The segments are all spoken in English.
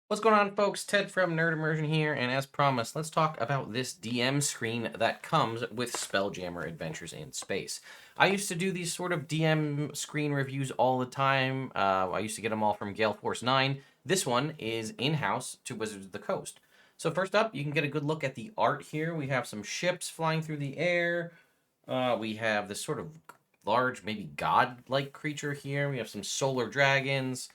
What's going on, folks? Ted from Nerd Immersion here, and as promised, let's talk about this DM screen that comes with Spelljammer Adventures in Space. I used to do these sort of DM screen reviews all the time. I used to get them all from Gale Force 9. This one is in-house to Wizards of the Coast. So first up, you can get a good look at the art here. We have some ships flying through the air. We have this sort of large, maybe god-like creature here. We have some solar dragons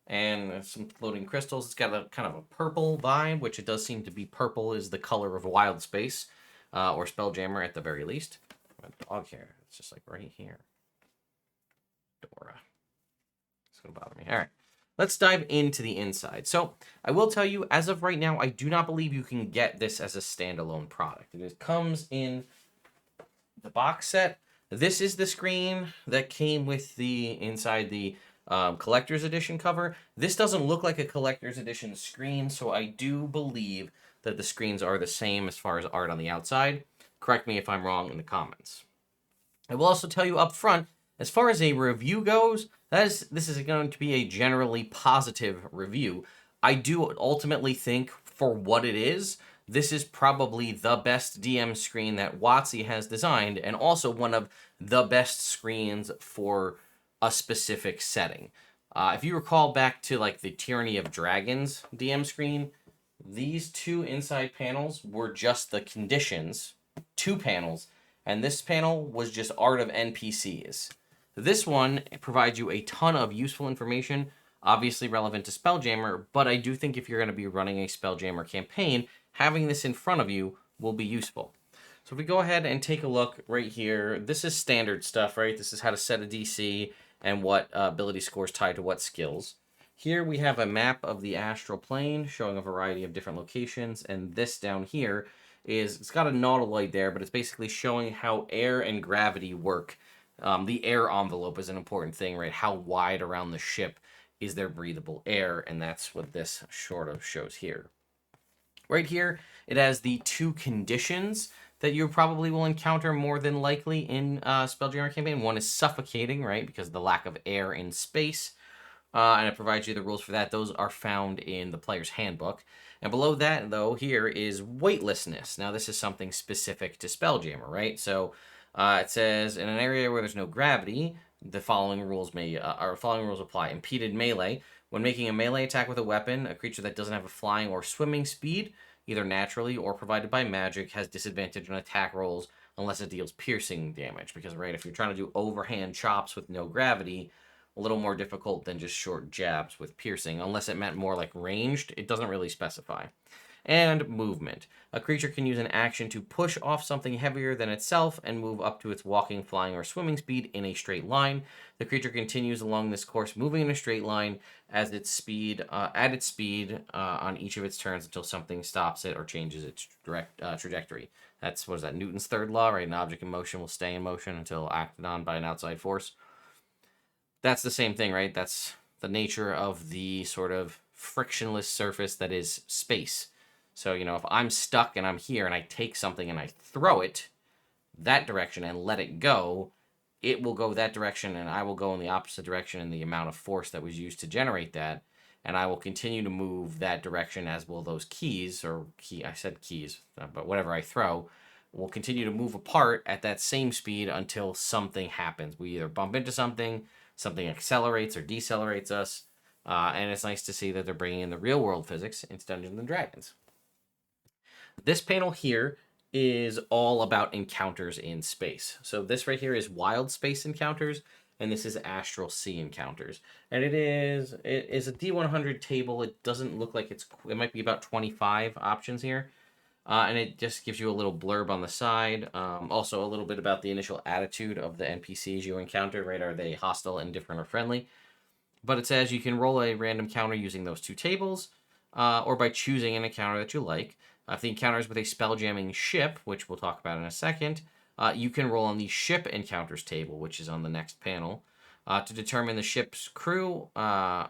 and some floating crystals. It's got a kind of a purple vibe, which it does seem to be. Purple is the color of wild space, or Spelljammer at the very least. A dog here. It's just like right here. Dora. It's going to bother me. All right. Let's dive into the inside. So I will tell you, as of right now, I do not believe you can get this as a standalone product. It comes in the box set. This is the screen that came with the inside the collector's edition cover. This doesn't look like a collector's edition screen, so I do believe that the screens are the same as far as art on the outside. Correct me if I'm wrong in the comments. I will also tell you up front, as far as a review goes, this is going to be a generally positive review. I do ultimately think, for what it is, this is probably the best DM screen that WotC has designed, and also one of the best screens for a specific setting. If you recall back to like the Tyranny of Dragons DM screen, these two inside panels were just the conditions, two panels, and this panel was just art of NPCs. This one provides you a ton of useful information, obviously relevant to Spelljammer, but I do think if you're going to be running a Spelljammer campaign, having this in front of you will be useful. So if we go ahead and take a look right here, this is standard stuff, right? This is how to set a DC and what ability scores tied to what skills. Here we have a map of the astral plane showing a variety of different locations, and this down here it's got a nautiloid there, but it's basically showing how air and gravity work. The air envelope is an important thing, right? How wide around the ship is there breathable air, and that's what this sort of shows here. Right here, it has the two conditions that you probably will encounter more than likely in Spelljammer campaign. One is suffocating, right, because of the lack of air in space, and it provides you the rules for that. Those are found in the player's handbook. And below that, though, here is weightlessness. Now, this is something specific to Spelljammer, right? So it says, in an area where there's no gravity, the following rules apply. Impeded melee. When making a melee attack with a weapon, a creature that doesn't have a flying or swimming speed, either naturally or provided by magic, has disadvantage on attack rolls unless it deals piercing damage. Because, right, if you're trying to do overhand chops with no gravity, a little more difficult than just short jabs with piercing, unless it meant more like ranged. It doesn't really specify. And movement. A creature can use an action to push off something heavier than itself and move up to its walking, flying, or swimming speed in a straight line. The creature continues along this course, moving in a straight line at its speed on each of its turns until something stops it or changes its trajectory. That's, what is that, Newton's third law, right? An object in motion will stay in motion until acted on by an outside force. That's the same thing, right? That's the nature of the sort of frictionless surface that is space. So, if I'm stuck and I'm here and I take something and I throw it that direction and let it go, it will go that direction and I will go in the opposite direction in the amount of force that was used to generate that. And I will continue to move that direction, as will those keys, I said keys, but whatever I throw, will continue to move apart at that same speed until something happens. We either bump into something accelerates or decelerates us, and it's nice to see that they're bringing in the real world physics into Dungeons and Dragons. This panel here is all about encounters in space. So this right here is wild space encounters, and this is astral sea encounters. And it is a D100 table. It doesn't look like it might be about 25 options here. And it just gives you a little blurb on the side. Also a little bit about the initial attitude of the NPCs you encounter, right? Are they hostile, indifferent, or friendly? But it says you can roll a random counter using those two tables, or by choosing an encounter that you like. If the encounter is with a spelljamming ship, which we'll talk about in a second, you can roll on the ship encounters table, which is on the next panel, to determine the ship's crew,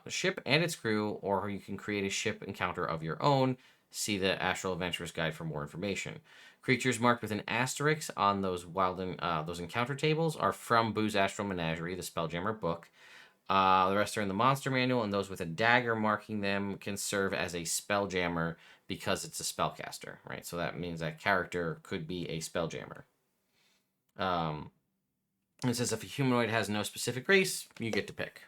ship and its crew, or you can create a ship encounter of your own. See the Astral Adventurer's Guide for more information. Creatures marked with an asterisk on those encounter tables are from Boo's Astral Menagerie, the Spelljammer book. The rest are in the monster manual, and those with a dagger marking them can serve as a spelljammer because it's a spellcaster, right? So that means that character could be a spelljammer. It says if a humanoid has no specific race, you get to pick.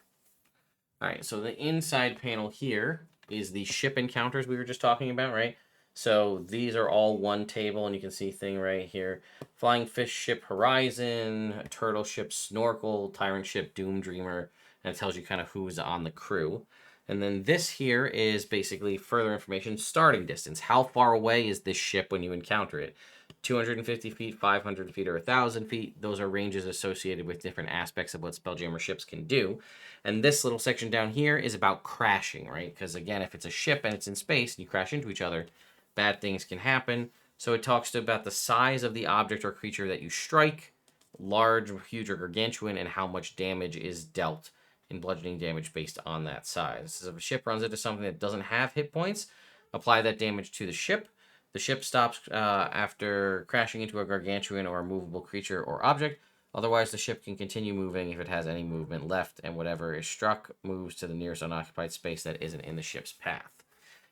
All right, so the inside panel here is the ship encounters we were just talking about, right? So these are all one table, and you can see thing right here. Flying fish ship Horizon, turtle ship Snorkel, tyrant ship Doom Dreamer, and it tells you kind of who's on the crew. And then this here is basically further information, starting distance. How far away is this ship when you encounter it? 250 feet, 500 feet, or 1,000 feet. Those are ranges associated with different aspects of what Spelljammer ships can do. And this little section down here is about crashing, right? Because again, if it's a ship and it's in space and you crash into each other, bad things can happen. So it talks about the size of the object or creature that you strike, large, huge, or gargantuan, and how much damage is dealt in bludgeoning damage based on that size. So if a ship runs into something that doesn't have hit points, apply that damage to the ship. The ship stops after crashing into a gargantuan or a movable creature or object. Otherwise, the ship can continue moving if it has any movement left, and whatever is struck moves to the nearest unoccupied space that isn't in the ship's path.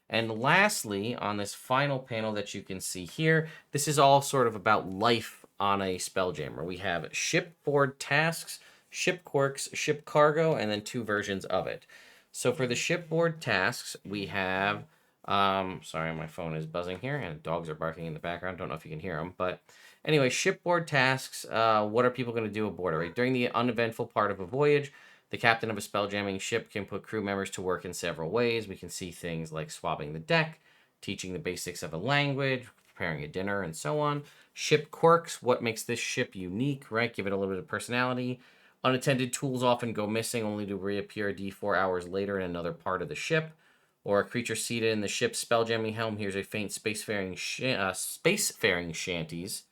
And lastly, on this final panel that you can see here, this is all sort of about life on a Spelljammer. We have shipboard tasks, ship quirks, ship cargo, and then 2 versions of it. So for the shipboard tasks, we have... sorry, my phone is buzzing here, and dogs are barking in the background. Don't know if you can hear them, but anyway, shipboard tasks. What are people going to do aboard? Right, during the uneventful part of a voyage, the captain of a spelljamming ship can put crew members to work in several ways. We can see things like swabbing the deck, teaching the basics of a language, preparing a dinner, and so on. Ship quirks. What makes this ship unique? Right, give it a little bit of personality. Unattended tools often go missing, only to reappear a D4 hours later in another part of the ship. Or a creature seated in the ship's spelljamming helm hears a faint spacefaring shanties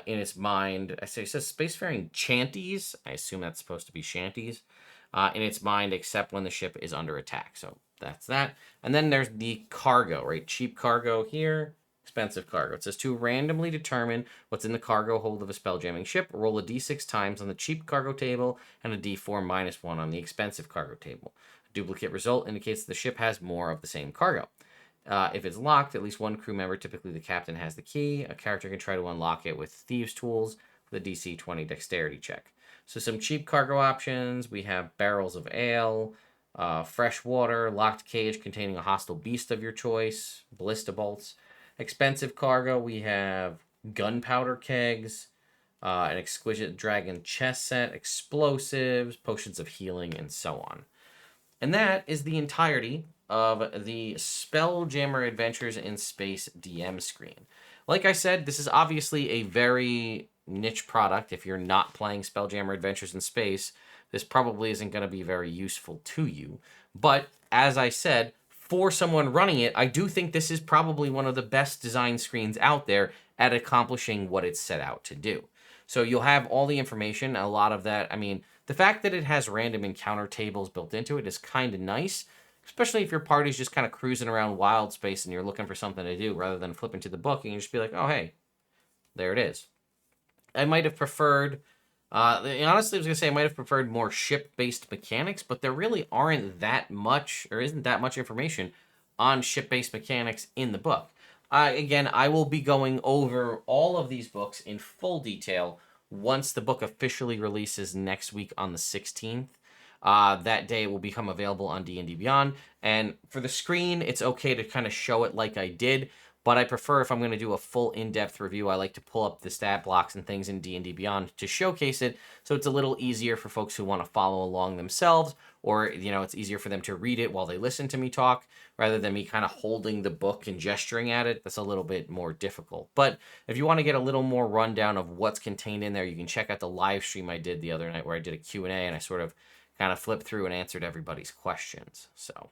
in its mind. It says spacefaring chanties. I assume that's supposed to be shanties in its mind, except when the ship is under attack. So that's that. And then there's the cargo, right? Cheap cargo here, expensive cargo. It says to randomly determine what's in the cargo hold of a spelljamming ship, roll a d6 times on the cheap cargo table and a d4 minus 1 on the expensive cargo table. Duplicate result indicates the ship has more of the same cargo. If it's locked, at least one crew member, typically the captain, has the key. A character can try to unlock it with thieves' tools with a DC 20 dexterity check. So some cheap cargo options. We have barrels of ale, fresh water, locked cage containing a hostile beast of your choice, ballista bolts. Expensive cargo, we have gunpowder kegs, an exquisite dragon chess set, explosives, potions of healing, and so on. And that is the entirety of the Spelljammer Adventures in Space DM screen. Like I said, this is obviously a very niche product. If you're not playing Spelljammer Adventures in Space, this probably isn't going to be very useful to you. But as I said, for someone running it, I do think this is probably one of the best design screens out there at accomplishing what it's set out to do. So you'll have all the information, a lot of that. I mean, the fact that it has random encounter tables built into it is kind of nice, especially if your party's just kind of cruising around wild space and you're looking for something to do rather than flipping to the book and you just be like, oh, hey, there it is. I might have preferred, honestly, I was going to say I might have preferred more ship-based mechanics, but there really aren't that much, or isn't that much information on ship-based mechanics in the book. Again, I will be going over all of these books in full detail once the book officially releases next week on the 16th. That day it will become available on D&D Beyond. And for the screen, it's okay to kind of show it like I did, but I prefer if I'm going to do a full in-depth review, I like to pull up the stat blocks and things in D&D Beyond to showcase it, so it's a little easier for folks who want to follow along themselves, or, you know, it's easier for them to read it while they listen to me talk, rather than me kind of holding the book and gesturing at it. That's a little bit more difficult. But if you want to get a little more rundown of what's contained in there, you can check out the live stream I did the other night where I did a Q&A and I sort of kind of flipped through and answered everybody's questions. So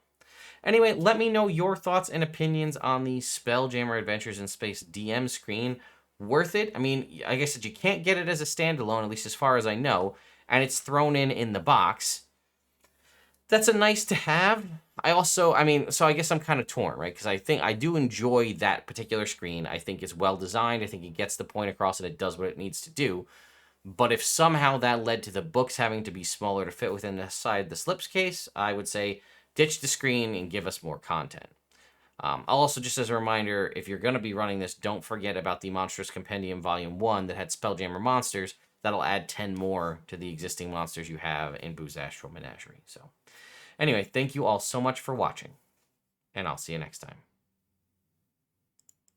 anyway, let me know your thoughts and opinions on the Spelljammer Adventures in Space DM screen. Worth it? I mean, I guess that you can't get it as a standalone, at least as far as I know, and it's thrown in the box. That's a nice to have. So I guess I'm kind of torn, right? Because I think I do enjoy that particular screen. I think it's well designed. I think it gets the point across and it does what it needs to do. But if somehow that led to the books having to be smaller to fit within the side the slipcase, I would say ditch the screen and give us more content. I'll also, just as a reminder, if you're going to be running this, don't forget about the Monstrous Compendium Volume 1 that had Spelljammer monsters. That'll add 10 more to the existing monsters you have in Boo's Astral Menagerie. So, anyway, thank you all so much for watching, and I'll see you next time.